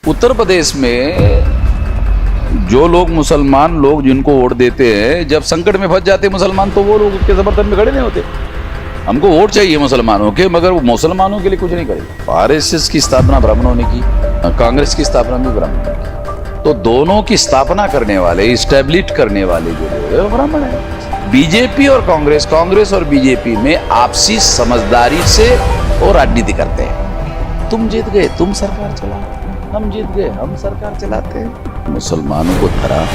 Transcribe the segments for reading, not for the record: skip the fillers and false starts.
उत्तर प्रदेश में जो लोग मुसलमान लोग जिनको वोट देते हैं, जब संकट में फंस जाते हैं मुसलमान, तो वो लोग उसके समर्थन में खड़े नहीं होते। हमको वोट चाहिए मुसलमानों के, मगर वो मुसलमानों के लिए कुछ नहीं करेगा। आरएसएस की स्थापना ब्राह्मणों ने की, कांग्रेस की स्थापना भी ब्राह्मणों ने की। तो दोनों की स्थापना करने वाले, इस्टेब्लिश करने वाले जो लोग हैं वो ब्राह्मण है। बीजेपी और कांग्रेस और बीजेपी में आपसी समझदारी से वो राजनीति करते हैं। तुम जीत गए, तुम सरकार चलाओ, हम जीत गए, हम सरकार चलाते हैं। मुसलमानों को धरा,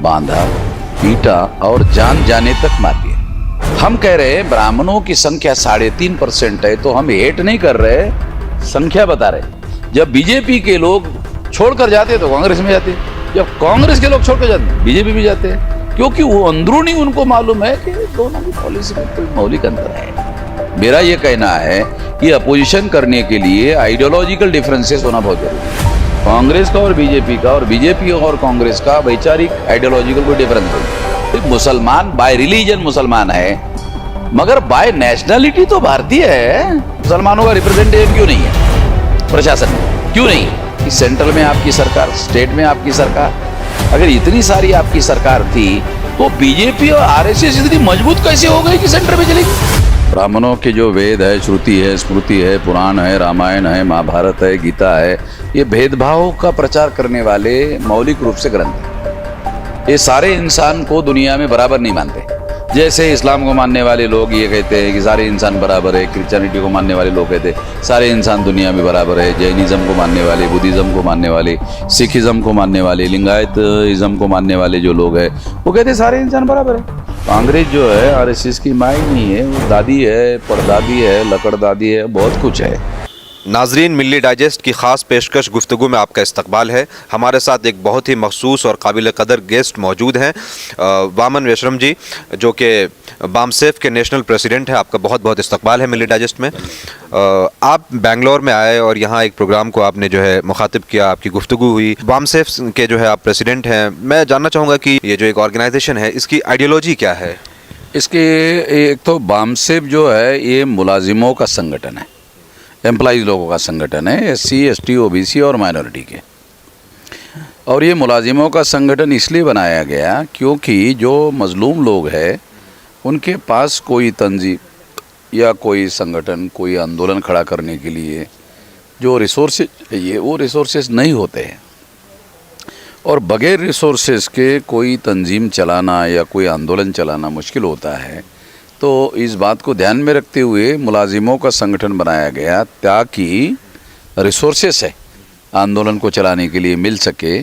बांधा, पीटा और जान जाने तक मार दिया। हम कह रहे हैं ब्राह्मणों की संख्या 3.5% है, तो हम हेट नहीं कर रहे, संख्या बता रहे। जब बीजेपी के लोग छोड़कर जाते तो कांग्रेस में जाते, जब कांग्रेस के लोग छोड़कर जाते बीजेपी में जाते हैं, क्योंकि वो अंदरूनी उनको मालूम है कि दोनों की पॉलिसी में कोई मौलिक अंतर है। मेरा ये कहना है कि अपोजिशन करने के लिए आइडियोलॉजिकल डिफरेंसेस होना बहुत जरूरी है। कांग्रेस का और बीजेपी और कांग्रेस का वैचारिक आइडियोलॉजिकल कोई डिफरेंस नहीं। मुसलमान बाय रिलीजन मुसलमान है, मगर बाय नेशनलिटी तो भारतीय है। मुसलमानों का रिप्रेजेंटेटिव क्यों नहीं है प्रशासन में? क्यों नहीं? सेंट्रल में आपकी सरकार, स्टेट में आपकी सरकार, अगर इतनी सारी आपकी सरकार थी तो बीजेपी और आरएसएस इतनी मजबूत कैसे हो गई कि सेंटर में चलेगी? ब्राह्मणों के जो वेद है, श्रुति है, स्मृति है, पुराण है, रामायण है, महाभारत है, गीता है, ये भेदभाव का प्रचार करने वाले मौलिक रूप से ग्रंथ है। ये सारे इंसान को दुनिया में बराबर नहीं मानते। जैसे इस्लाम को मानने वाले लोग ये कहते हैं कि सारे इंसान बराबर है, क्रिश्चियनिटी को मानने वाले लोग कहते हैं सारे इंसान दुनिया में बराबर है, जैनिज्म को मानने वाले, बुद्धिज्म को मानने वाले, सिखिज्म को मानने वाले, लिंगायतिज्म को मानने वाले जो लोग हैं वो कहते हैं सारे इंसान बराबर है। कांग्रेस जो है आरएसएस की माँ ही नहीं है, वो दादी है, परदादी है, लकड़दादी है, बहुत कुछ है। नाजरीन, मिल्ली डाइजेस्ट की ख़ास पेशकश गुफ्तगू में आपका इस्तकबाल है। हमारे साथ एक बहुत ही मखसूस और काबिल कदर गेस्ट मौजूद हैं, वामन वेशरम जी, जो कि बामसेफ के नेशनल प्रेसिडेंट हैं। आपका बहुत बहुत इस्तकबाल है मिल्ली डाइजेस्ट में। आप बेंगलोर में आए और यहाँ एक प्रोग्राम को आपने जो है मुखातिब किया, आपकी गुफ्तगू हुई। बामसेफ के जो है आप प्रेसिडेंट हैं। मैं जानना चाहूँगा कि ये जो एक ऑर्गेनाइजेशन है इसकी आइडियोलॉजी क्या है? इसके एक तो बामसेफ जो है ये मुलाजिमों का संगठन है, एम्प्लॉइज लोगों का संगठन है, SC ST OBC और माइनॉरिटी के। और ये मुलाजिमों का संगठन इसलिए बनाया गया क्योंकि जो मजलूम लोग हैं उनके पास कोई तंजीम या कोई संगठन, कोई आंदोलन खड़ा करने के लिए जो रिसोर्सेज चाहिए वो रिसोर्सेज नहीं होते हैं, और बगैर रिसोर्सेज के कोई तंजीम चलाना या कोई आंदोलन चलाना मुश्किल होता है। तो इस बात को ध्यान में रखते हुए मुलाजिमों का संगठन बनाया गया ताकि रिसोर्सेस है आंदोलन को चलाने के लिए मिल सके।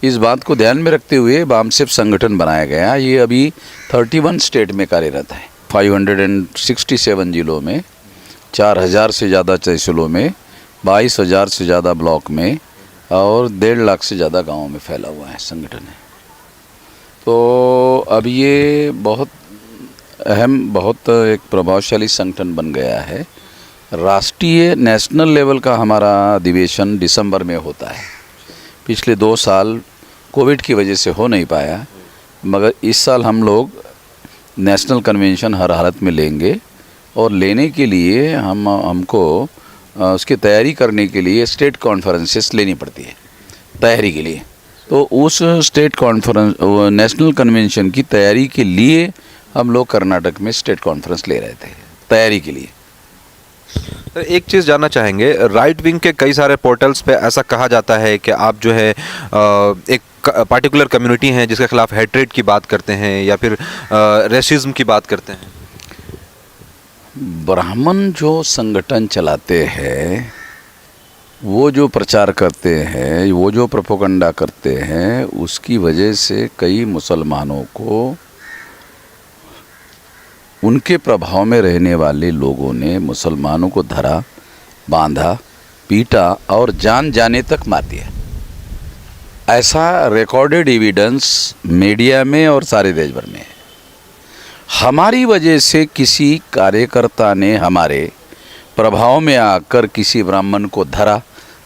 इस बात को ध्यान में रखते हुए बामसेफ संगठन बनाया गया। ये अभी 31 स्टेट में कार्यरत है, 567 जिलों में, 4000 से ज़्यादा तहसीलों में, 22,000 से ज़्यादा ब्लॉक में और 1.5 लाख से ज़्यादा गाँवों में फैला हुआ है संगठन है। तो अब ये बहुत अहम, बहुत एक प्रभावशाली संगठन बन गया है। राष्ट्रीय नेशनल लेवल का हमारा अधिवेशन दिसंबर में होता है। पिछले 2 साल कोविड की वजह से हो नहीं पाया, मगर इस साल हम लोग नेशनल कन्वेंशन हर हालत में लेंगे, और लेने के लिए हमको उसकी तैयारी करने के लिए स्टेट कॉन्फ्रेंसेस लेनी पड़ती है तैयारी के लिए। तो उस स्टेट कॉन्फ्रेंस नेशनल कन्वेंशन की तैयारी के लिए हम लोग कर्नाटक में स्टेट कॉन्फ्रेंस ले रहे थे तैयारी के लिए। एक चीज़ जानना चाहेंगे, राइट विंग के कई सारे पोर्टल्स पे ऐसा कहा जाता है कि आप जो है एक पार्टिकुलर कम्युनिटी हैं जिसके खिलाफ हेट्रेड की बात करते हैं या फिर रेसिज्म की बात करते हैं। ब्राह्मण जो संगठन चलाते हैं, वो जो प्रचार करते हैं, वो जो प्रोपेगेंडा करते हैं, उसकी वजह से कई मुसलमानों को, उनके प्रभाव में रहने वाले लोगों ने मुसलमानों को धरा, बांधा, पीटा और जान जाने तक मार दिया। ऐसा रिकॉर्डेड एविडेंस मीडिया में और सारे देश भर में है। हमारी वजह से किसी कार्यकर्ता ने हमारे प्रभाव में आकर किसी ब्राह्मण को धरा,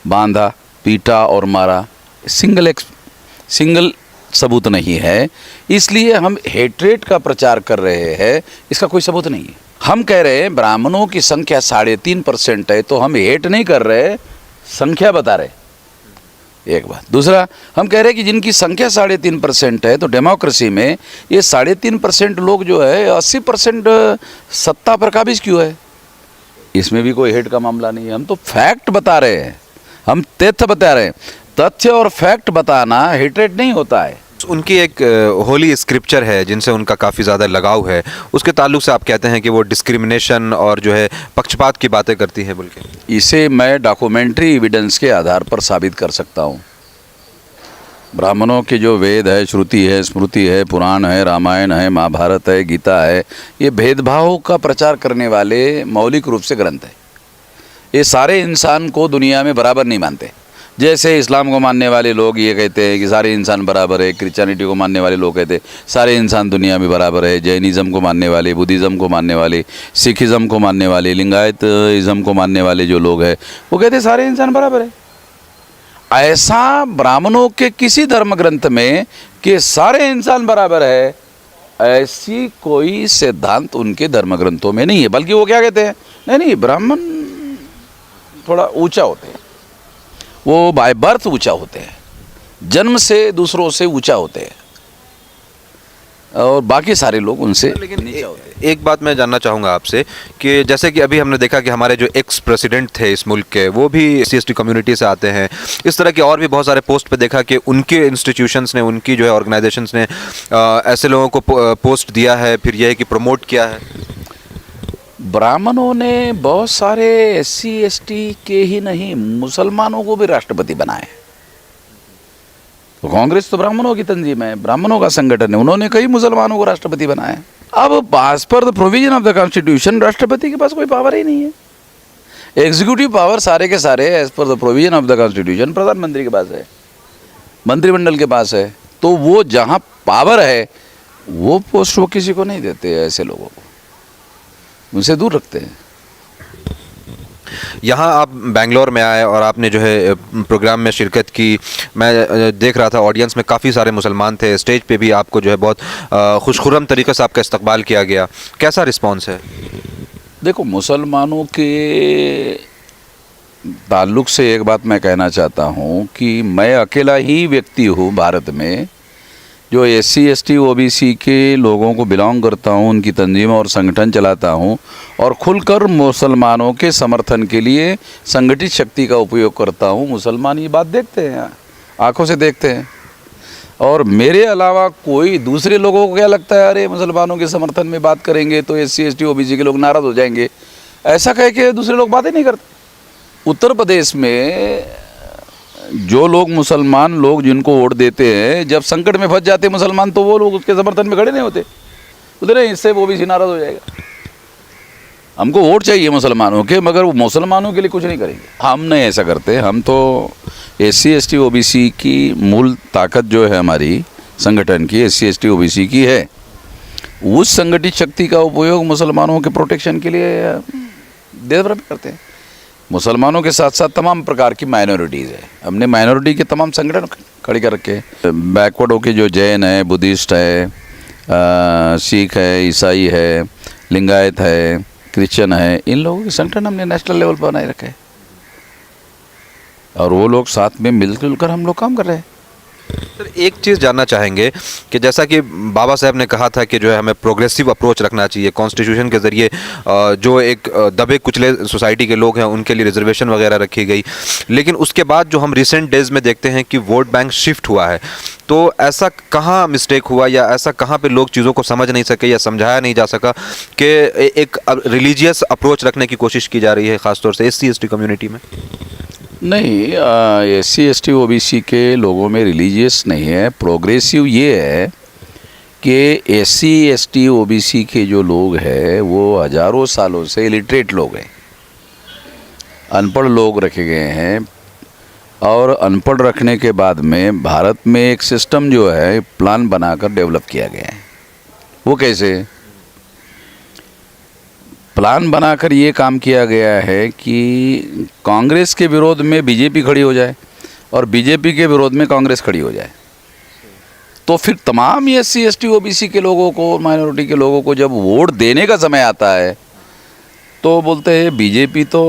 बांधा, पीटा और मारा, सिंगल सबूत नहीं है। इसलिए हम हेट्रेड का प्रचार कर रहे हैं, इसका कोई सबूत नहीं है। हम कह रहे हैं ब्राह्मणों की संख्या 3.5% है, तो हम हेट नहीं कर रहे, संख्या बता रहे। एक बात। दूसरा, हम कह रहे हैं कि जिनकी संख्या 3.5% है, तो डेमोक्रेसी में ये 3.5% लोग जो है 80% सत्ता पर काबिज क्यों है? इसमें भी कोई हेट का मामला नहीं है। हम तो फैक्ट बता रहे हैं, हम तथ्य बता रहे हैं। तथ्य और फैक्ट बताना हेटरेट नहीं होता है। उनकी एक होली स्क्रिप्चर है जिनसे उनका काफ़ी ज़्यादा लगाव है, उसके ताल्लुक से आप कहते हैं कि वो डिस्क्रिमिनेशन और जो है पक्षपात की बातें करती हैं बोल के। इसे मैं डॉक्यूमेंट्री एविडेंस के आधार पर साबित कर सकता हूँ। ब्राह्मणों के जो वेद है, श्रुति है, स्मृति है, पुराण है, रामायण है, महाभारत है, गीता है, ये भेदभाव का प्रचार करने वाले मौलिक रूप से ग्रंथ है। ये सारे इंसान को दुनिया में बराबर नहीं मानते। जैसे इस्लाम को मानने वाले लोग ये कहते हैं कि सारे इंसान बराबर है, क्रिश्चियनिटी को मानने वाले लोग कहते हैं सारे इंसान दुनिया में बराबर है, जैनिज़्म को मानने वाले, बुद्धिज़्म को मानने वाले, सिखिज़्म को मानने वाले, लिंगायतिज़्म को मानने वाले जो लोग हैं वो कहते हैं सारे इंसान बराबर है। ऐसा ब्राह्मणों के किसी धर्म ग्रंथ में कि सारे इंसान बराबर है, ऐसी कोई सिद्धांत उनके धर्म ग्रंथों में नहीं है। बल्कि वो क्या कहते हैं, नहीं, ब्राह्मण थोड़ा ऊंचा होते हैं, वो बाय बर्थ ऊंचा होते हैं, जन्म से दूसरों से ऊंचा होते हैं, और बाकी सारे लोग उनसे लेकिन एक बात मैं जानना चाहूँगा आपसे कि जैसे कि अभी हमने देखा कि हमारे जो एक्स प्रेसिडेंट थे इस मुल्क के, वो भी SC/ST कम्युनिटी से आते हैं। इस तरह के और भी बहुत सारे पोस्ट पे देखा कि उनके इंस्टीट्यूशंस ने, उनकी जो है ऑर्गेनाइजेशंस ने ऐसे लोगों को पोस्ट दिया है, फिर यह है कि प्रमोट किया है। ब्राह्मणों ने बहुत सारे SC/ST के ही नहीं, मुसलमानों को भी राष्ट्रपति बनाए। तो कांग्रेस तो ब्राह्मणों की तंजीम है, ब्राह्मणों का संगठन है, उन्होंने कई मुसलमानों को राष्ट्रपति बनाया। अब as per the provision of the constitution राष्ट्रपति के पास कोई पावर ही नहीं है। एग्जीक्यूटिव पावर सारे के सारे as per the provision of the constitution प्रधानमंत्री के पास है, मंत्रिमंडल के पास है। तो वो जहाँ पावर है वो पोस्ट वो किसी को नहीं देते, ऐसे लोगों को उनसे दूर रखते हैं। यहाँ आप बेंगलोर में आए और आपने जो है प्रोग्राम में शिरकत की। मैं देख रहा था ऑडियंस में काफ़ी सारे मुसलमान थे, स्टेज पे भी आपको जो है बहुत खुशखुर्रम तरीके से आपका इस्तकबाल किया गया। कैसा रिस्पांस है? देखो, मुसलमानों के ताल्लुक़ से एक बात मैं कहना चाहता हूँ कि मैं अकेला ही व्यक्ति हूँ भारत में जो SC/ST OBC के लोगों को बिलोंग करता हूँ, उनकी तंजीम और संगठन चलाता हूँ, और खुलकर मुसलमानों के समर्थन के लिए संगठित शक्ति का उपयोग करता हूँ। मुसलमान ये बात देखते हैं, आंखों से देखते हैं। और मेरे अलावा कोई दूसरे लोगों को क्या लगता है, अरे मुसलमानों के समर्थन में बात करेंगे तो SC/ST OBC के लोग नाराज़ हो जाएंगे, ऐसा कह के दूसरे लोग बातें नहीं करते। उत्तर प्रदेश में जो लोग मुसलमान लोग जिनको वोट देते हैं, जब संकट में फंस जाते मुसलमान, तो वो लोग उसके समर्थन में खड़े नहीं होते। उधर इससे वो भी नाराज़ हो जाएगा। हमको वोट चाहिए मुसलमानों के, मगर वो मुसलमानों के लिए कुछ नहीं करेंगे। हम नहीं ऐसा करते। हम तो SC/ST OBC की मूल ताकत जो है हमारी संगठन की, SC/ST OBC की है। उस संगठित शक्ति का उपयोग मुसलमानों के प्रोटेक्शन के लिए देश भर में करते हैं। मुसलमानों के साथ साथ तमाम प्रकार की माइनॉरिटीज़ है। हमने माइनॉरिटी के तमाम संगठन खड़े कर रखे। बैकवर्ड के जो जैन है, बुद्धिस्ट है, सिख है, ईसाई है, लिंगायत है, क्रिश्चियन है, इन लोगों के संगठन हमने नेशनल लेवल पर बनाए रखे हैं, और वो लोग साथ में मिलजुल कर हम लोग काम कर रहे हैं। सर, एक चीज़ जानना चाहेंगे कि जैसा कि बाबा साहब ने कहा था कि जो है हमें प्रोग्रेसिव अप्रोच रखना चाहिए, कॉन्स्टिट्यूशन के ज़रिए जो एक दबे कुचले सोसाइटी के लोग हैं उनके लिए रिजर्वेशन वगैरह रखी गई, लेकिन उसके बाद जो हम रिसेंट डेज़ में देखते हैं कि वोट बैंक शिफ्ट हुआ है, तो ऐसा कहाँ मिस्टेक हुआ या ऐसा कहाँ पे लोग चीज़ों को समझ नहीं सके या समझाया नहीं जा सका कि एक रिलीजियस अप्रोच रखने की कोशिश की जा रही है ख़ासतौर से SC/ST कम्युनिटी में? नहीं, SC/ST OBC के लोगों में रिलीजियस नहीं है, प्रोग्रेसिव ये है कि SC/ST OBC के जो लोग हैं वो हज़ारों सालों से इलिटरेट लोग हैं, अनपढ़ लोग रखे गए हैं। और अनपढ़ रखने के बाद में भारत में एक सिस्टम जो है प्लान बनाकर डेवलप किया गया है। वो कैसे? प्लान बनाकर ये काम किया गया है कि कांग्रेस के विरोध में BJP खड़ी हो जाए और BJP के विरोध में कांग्रेस खड़ी हो जाए। तो फिर तमाम SC/ST OBC के लोगों को, माइनॉरिटी के लोगों को जब वोट देने का समय आता है तो बोलते हैं BJP तो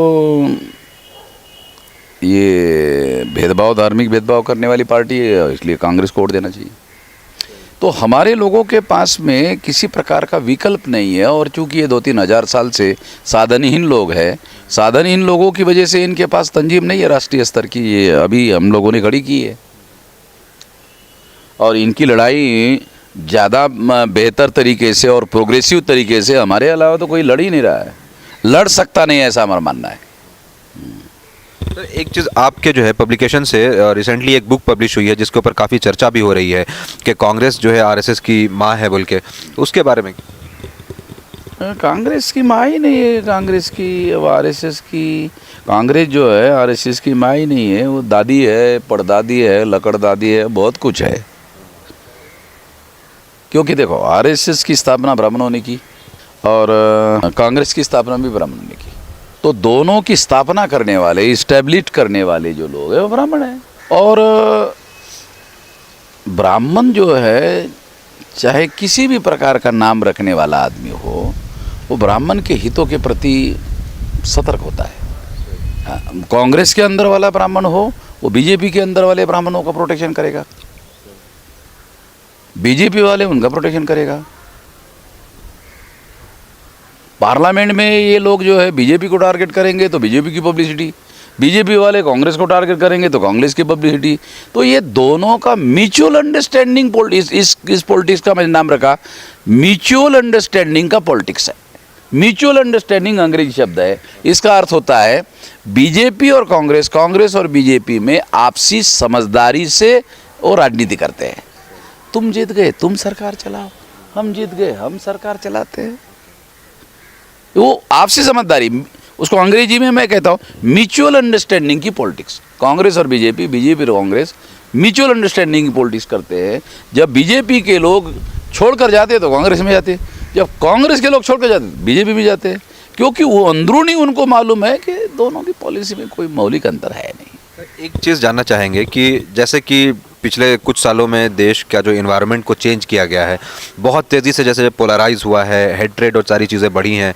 ये भेदभाव, धार्मिक भेदभाव करने वाली पार्टी है, इसलिए कांग्रेस को वोट देना चाहिए। तो हमारे लोगों के पास में किसी प्रकार का विकल्प नहीं है, और चूंकि ये 2-3 हज़ार साल से साधनहीन लोग हैं, साधनहीन लोगों की वजह से इनके पास तंजीम नहीं है राष्ट्रीय स्तर की, ये अभी हम लोगों ने खड़ी की है। और इनकी लड़ाई ज़्यादा बेहतर तरीके से और प्रोग्रेसिव तरीके से हमारे अलावा तो कोई लड़ ही नहीं रहा है, लड़ सकता नहीं है, ऐसा हमारा मानना है। सर, एक चीज़ आपके जो है पब्लिकेशन से रिसेंटली एक बुक पब्लिश हुई है जिसके ऊपर काफ़ी चर्चा भी हो रही है कि कांग्रेस जो है आरएसएस की माँ है बोल के, उसके बारे में कांग्रेस की माँ ही नहीं है, कांग्रेस की अब आरएसएस की, कांग्रेस जो है आरएसएस की माँ ही नहीं है, वो दादी है, पड़दादी है, लकड़दादी है, बहुत कुछ है। क्योंकि देखो आरएसएस की स्थापना ब्राह्मणों ने की और कांग्रेस की स्थापना भी ब्राह्मणों ने की, तो दोनों की स्थापना करने वाले, इस्टेब्लिश करने वाले जो लोग हैं वो ब्राह्मण हैं। और ब्राह्मण जो है चाहे किसी भी प्रकार का नाम रखने वाला आदमी हो, वो ब्राह्मण के हितों के प्रति सतर्क होता है। कांग्रेस के अंदर वाला ब्राह्मण हो, वो बीजेपी के अंदर वाले ब्राह्मणों का प्रोटेक्शन करेगा, बीजेपी वाले उनका प्रोटेक्शन करेगा। पार्लियामेंट में ये लोग जो है बीजेपी को टारगेट करेंगे तो बीजेपी की पब्लिसिटी, बीजेपी वाले कांग्रेस को टारगेट करेंगे तो कांग्रेस की पब्लिसिटी। तो ये दोनों का म्यूचुअल अंडरस्टैंडिंग इस पॉलिटिक्स का मैंने नाम रखा म्यूचुअल अंडरस्टैंडिंग का पॉलिटिक्स है। म्यूचुअल अंडरस्टैंडिंग अंग्रेजी शब्द है, इसका अर्थ होता है बीजेपी और कांग्रेस, कांग्रेस और बीजेपी में आपसी समझदारी से वो राजनीति करते हैं। तुम जीत गए तुम सरकार चलाओ, हम जीत गए हम सरकार चलाते हैं। वो आपसी समझदारी, उसको अंग्रेजी में मैं कहता हूँ म्यूचुअल अंडरस्टैंडिंग की पॉलिटिक्स। कांग्रेस और बीजेपी, बीजेपी और कांग्रेस म्यूचुअल अंडरस्टैंडिंग की पॉलिटिक्स करते हैं। जब बीजेपी के लोग छोड़कर जाते हैं तो कांग्रेस में जाते हैं, जब कांग्रेस के लोग छोड़कर जाते हैं बीजेपी में जाते हैं, क्योंकि वो अंदरूनी उनको मालूम है कि दोनों की पॉलिसी में कोई मौलिक अंतर है नहीं। एक चीज़ जानना चाहेंगे कि जैसे कि पिछले कुछ सालों में देश का जो इन्वायरमेंट को चेंज किया गया है, बहुत तेज़ी से जैसे पोलराइज हुआ है, हेट्रेड और सारी चीज़ें बढ़ी हैं,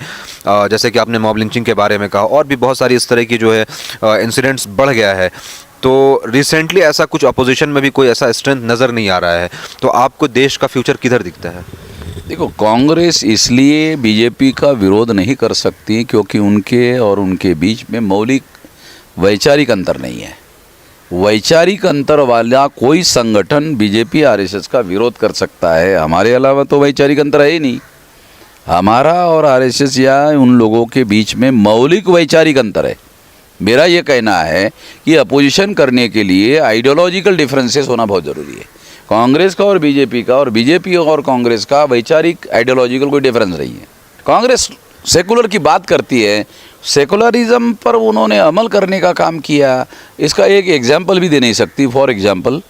जैसे कि आपने मॉब लिंचिंग के बारे में कहा, और भी बहुत सारी इस तरह की जो है इंसिडेंट्स बढ़ गया है। तो रिसेंटली ऐसा कुछ अपोजिशन में भी कोई ऐसा स्ट्रेंथ नज़र नहीं आ रहा है, तो आपको देश का फ्यूचर किधर दिखता है? देखो कांग्रेस इसलिए बीजेपी का विरोध नहीं कर सकती क्योंकि उनके और उनके बीच में मौलिक वैचारिक अंतर नहीं है। वैचारिक अंतर वाला कोई संगठन बीजेपी आरएसएस का विरोध कर सकता है, हमारे अलावा तो वैचारिक अंतर है ही नहीं। हमारा और आरएसएस या उन लोगों के बीच में मौलिक वैचारिक अंतर है। मेरा ये कहना है कि अपोजिशन करने के लिए आइडियोलॉजिकल डिफरेंसेस होना बहुत ज़रूरी है। कांग्रेस का और बीजेपी का, और बीजेपी और कांग्रेस का वैचारिक आइडियोलॉजिकल कोई डिफरेंस नहीं है। कांग्रेस सेकुलर की बात करती है, सेकुलरिज्म पर उन्होंने अमल करने का काम किया, इसका एक एग्जाम्पल भी दे नहीं सकती। फॉर एग्जाम्पल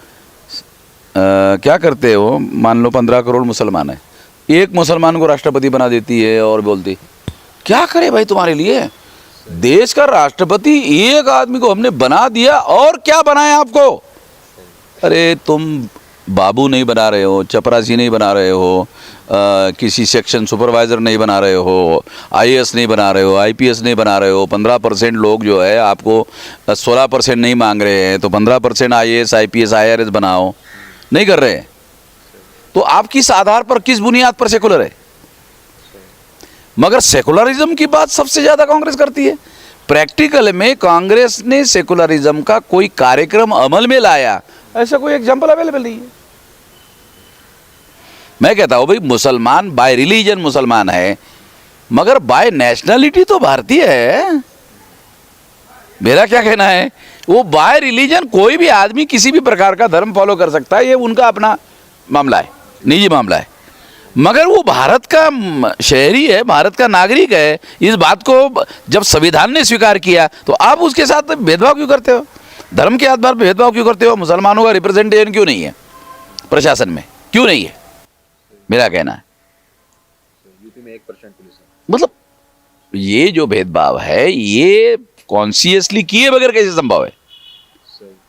क्या करते हो, मान लो 15 करोड़ मुसलमान है, एक मुसलमान को राष्ट्रपति बना देती है और बोलती क्या करे भाई तुम्हारे लिए, देश का राष्ट्रपति एक आदमी को हमने बना दिया और क्या बनाए आपको। अरे तुम बाबू नहीं बना रहे हो, चपरासी नहीं बना रहे हो, किसी सेक्शन सुपरवाइज़र नहीं बना रहे हो, आईएएस नहीं बना रहे हो, आईपीएस नहीं बना रहे हो। 15% लोग जो है आपको 16% नहीं मांग रहे हैं, तो 15% आईएएस आईपीएस आईआरएस बनाओ, नहीं कर रहे हैं। तो आप किस आधार पर, किस बुनियाद पर सेकुलर है? मगर सेकुलरिज्म की बात सबसे ज़्यादा कांग्रेस करती है। प्रैक्टिकल में कांग्रेस ने सेकुलरिज्म का कोई कार्यक्रम अमल में लाया, ऐसा कोई एग्जाम्पल अवेलेबल नहीं है। मैं कहता हूं भाई मुसलमान बाय रिलीजन मुसलमान है, मगर बाय नेशनलिटी तो भारतीय है। मेरा क्या कहना है, वो बाय रिलीजन कोई भी आदमी किसी भी प्रकार का धर्म फॉलो कर सकता है, ये उनका अपना मामला है, निजी मामला है। मगर वो भारत का शहरी है, भारत का नागरिक है। इस बात को जब संविधान ने स्वीकार किया तो आप उसके साथ भेदभाव क्यों करते हो, धर्म के आधार पर भेदभाव क्यों करते हो? मुसलमानों का रिप्रेजेंटेशन क्यों नहीं है प्रशासन में, क्यों नहीं है? मेरा कहना है यूपी में 1% पुलिस है। मतलब ये जो भेदभाव है ये कॉन्शियसली किए बगैर कैसे संभव है?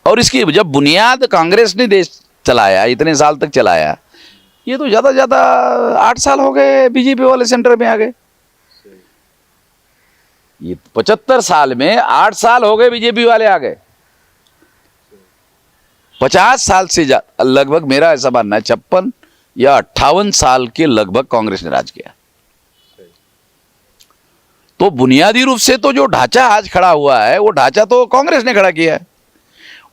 और इसकी जब बुनियाद कांग्रेस ने देश चलाया, इतने साल तक चलाया, ये तो ज़्यादा से ज़्यादा 8 साल हो गए बीजेपी वाले सेंटर में आ गए। ये 75 साल में 8 साल हो गए बीजेपी वाले आ गए। 50 साल से लगभग, मेरा ऐसा मानना है 56 या 58 साल के लगभग कांग्रेस ने राज किया। तो बुनियादी रूप से तो जो ढांचा आज खड़ा हुआ है वो ढांचा तो कांग्रेस ने खड़ा किया है,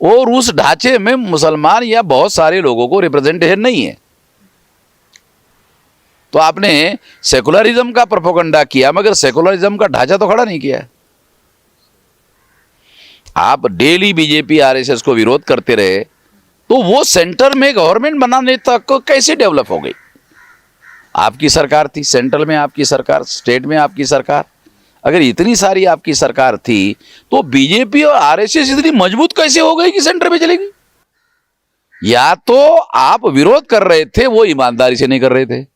और उस ढांचे में मुसलमान या बहुत सारे लोगों को रिप्रेजेंटेशन नहीं है। तो आपने सेकुलरिज्म का प्रोपेगेंडा किया, मगर सेकुलरिज्म का ढांचा तो खड़ा नहीं किया है। आप डेली बीजेपी आरएसएस को विरोध करते रहे, तो वो सेंटर में गवर्नमेंट बनाने तक को कैसे डेवलप हो गई? आपकी सरकार थी, सेंट्रल में आपकी सरकार, स्टेट में आपकी सरकार। अगर इतनी सारी आपकी सरकार थी तो बीजेपी और आरएसएस इतनी मजबूत कैसे हो गई कि सेंटर में चलेगी? या तो आप विरोध कर रहे थे, वो ईमानदारी से नहीं कर रहे थे,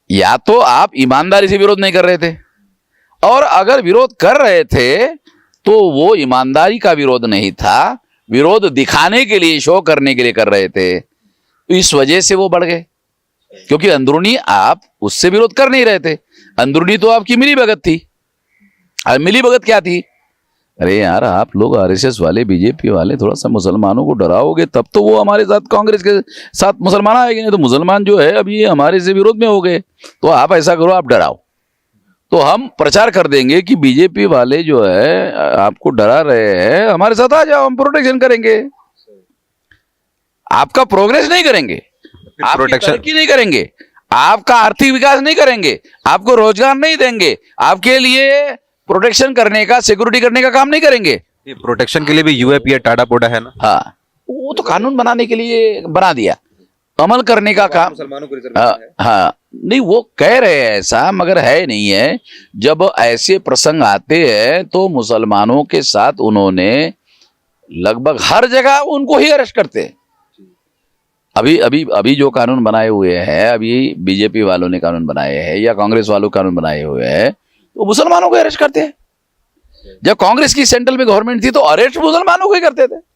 या तो आप ईमानदारी से विरोध नहीं कर रहे थे, और अगर विरोध कर रहे थे तो वो ईमानदारी का विरोध नहीं था, विरोध दिखाने के लिए, शो करने के लिए कर रहे थे। तो इस वजह से वो बढ़ गए, क्योंकि अंदरूनी आप उससे विरोध कर नहीं रहे थे। अंदरूनी तो आपकी मिलीभगत थी। और मिलीभगत क्या थी? अरे यार, आप लोग आरएसएस वाले, बीजेपी वाले थोड़ा सा मुसलमानों को डराओगे तब तो वो हमारे साथ, कांग्रेस के साथ मुसलमान आएंगे, नहीं तो मुसलमान जो है अभी हमारे से विरोध में हो गए। तो आप ऐसा करो, आप डराओ, तो हम प्रचार कर देंगे कि बीजेपी वाले जो है आपको डरा रहे हैं, हमारे साथ आ जाओ, हम प्रोटेक्शन करेंगे। आपका प्रोग्रेस नहीं करेंगे, आपकी तरक्की नहीं करेंगे, आपका आर्थिक विकास नहीं करेंगे, आपको रोजगार नहीं देंगे, आपके लिए प्रोटेक्शन करने का, सिक्योरिटी करने का काम नहीं करेंगे। ये प्रोटेक्शन के लिए भी यूएपीए टाटा पोडा है ना। हाँ, वो तो कानून बनाने के लिए बना दिया, अमल करने का काम मुसलमानों को रिजर्वेशन है। हाँ, नहीं वो कह रहे हैं ऐसा, मगर है नहीं है। जब ऐसे प्रसंग आते हैं तो मुसलमानों के साथ उन्होंने लगभग हर जगह उनको ही अरेस्ट करते हैं। अभी अभी अभी जो कानून बनाए हुए हैं, अभी बीजेपी वालों ने कानून बनाए हैं या कांग्रेस वालों कानून बनाए हुए हैं, तो मुसलमानों को अरेस्ट करते हैं। जब कांग्रेस की सेंट्रल में गवर्नमेंट थी तो अरेस्ट मुसलमानों को ही करते थे।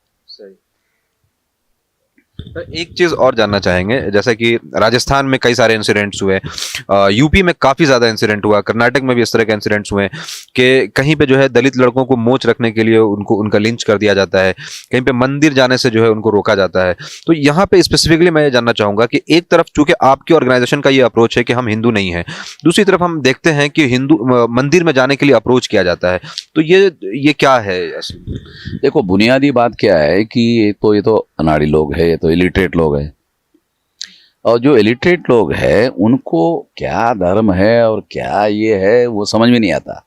एक चीज और जानना चाहेंगे, जैसे कि राजस्थान में कई सारे इंसिडेंट्स हुए, यूपी में काफी ज्यादा इंसिडेंट हुआ, कर्नाटक में भी इस तरह के इंसिडेंट्स हुए कि कहीं पे जो है दलित लड़कों को मोच रखने के लिए उनका लिंच कर दिया जाता है, कहीं पे मंदिर जाने से जो है उनको रोका जाता है। तो यहाँ पे स्पेसिफिकली मैं ये जानना चाहूंगा कि एक तरफ चूंकि आपकी ऑर्गेनाइजेशन का ये अप्रोच है कि हम हिंदू नहीं है, दूसरी तरफ हम देखते हैं कि हिंदू मंदिर में जाने के लिए अप्रोच किया जाता है, तो ये क्या है? देखो, बुनियादी बात क्या है कि ये तो अनाड़ी लोग है, ये तो इलिटरेट लोग हैं, और जो इलिटरेट लोग हैं उनको क्या धर्म है और क्या ये है वो समझ में नहीं आता,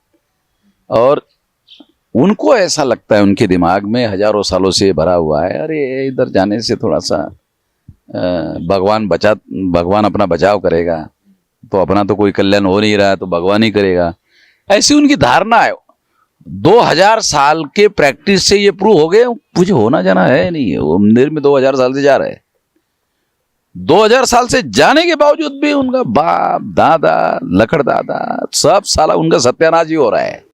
और उनको ऐसा लगता है, उनके दिमाग में हजारों सालों से भरा हुआ है, अरे इधर जाने से थोड़ा सा भगवान अपना बचाव करेगा, तो अपना तो कोई कल्याण हो नहीं रहा है तो भगवान ही करेगा। ऐसी उनकी धारणा है। 2000 साल के प्रैक्टिस से ये प्रूव हो गए, मुझे होना जाना है नहीं, वो मंदिर में 2000 साल से जा रहे हैं। 2000 साल से जाने के बावजूद भी उनका बाप दादा, लकड़ दादा, सब साला उनका सत्यानाश ही हो रहा है।